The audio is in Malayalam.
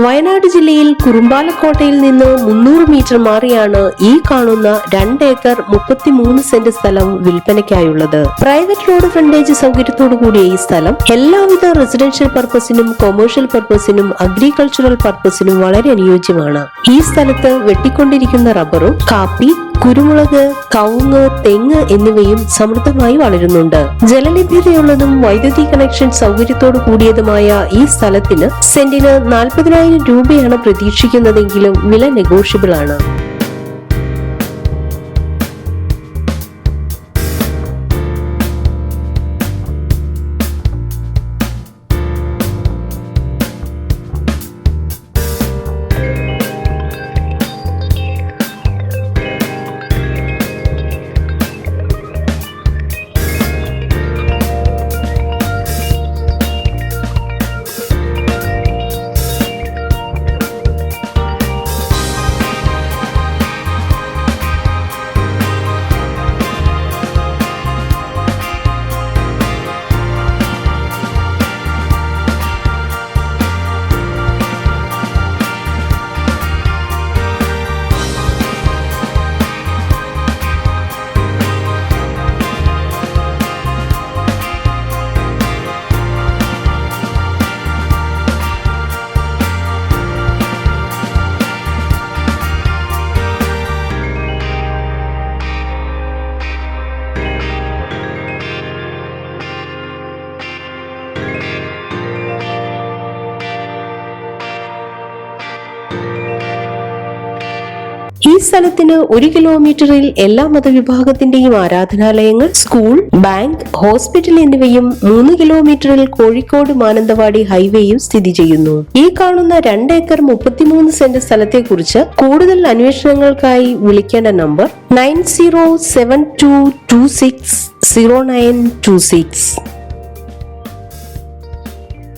വയനാട് ജില്ലയിൽ കുറുമ്പാലക്കോട്ടയിൽ നിന്ന് 300 മീറ്റർ മാറിയാണ് ഈ കാണുന്ന 2 ഏക്കർ 33 സെന്റ് സ്ഥലം വിൽപ്പനയ്ക്കായുള്ളത്. പ്രൈവറ്റ് റോഡ് ഫ്രണ്ടേജ് സൗകര്യത്തോടു കൂടിയ ഈ സ്ഥലം എല്ലാവിധ റെസിഡൻഷ്യൽ പർപ്പസിനും കൊമേഴ്ഷ്യൽ പർപ്പസിനും അഗ്രികൾച്ചറൽ പർപ്പസിനും വളരെ അനുയോജ്യമാണ്. ഈ സ്ഥലത്ത് വെട്ടിക്കൊണ്ടിരിക്കുന്ന റബ്ബറും കാപ്പി, കുരുമുളക്, കവുങ്ങ്, തെങ്ങ് എന്നിവയും സമൃദ്ധമായി വളരുന്നുണ്ട്. ജലലഭ്യതയുള്ളതും വൈദ്യുതി കണക്ഷൻ സൗകര്യത്തോടു കൂടിയതുമായ ഈ സ്ഥലത്തിന് സെന്റിന് 40,000 രൂപയാണ് പ്രതീക്ഷിക്കുന്നതെങ്കിലും വില നെഗോഷ്യബിൾ ആണ്. ഈ സ്ഥലത്തിന് 1 കിലോമീറ്ററിൽ എല്ലാ മതവിഭാഗത്തിന്റെയും ആരാധനാലയങ്ങൾ, സ്കൂൾ, ബാങ്ക്, ഹോസ്പിറ്റൽ എന്നിവയും 3 കിലോമീറ്ററിൽ കോഴിക്കോട് മാനന്തവാടി ഹൈവേയും സ്ഥിതി ചെയ്യുന്നു. ഈ കാണുന്ന 2 ഏക്കർ 33 സെന്റ് സ്ഥലത്തെക്കുറിച്ച് കൂടുതൽ അന്വേഷണങ്ങൾക്കായി വിളിക്കേണ്ട നമ്പർ 9072260926.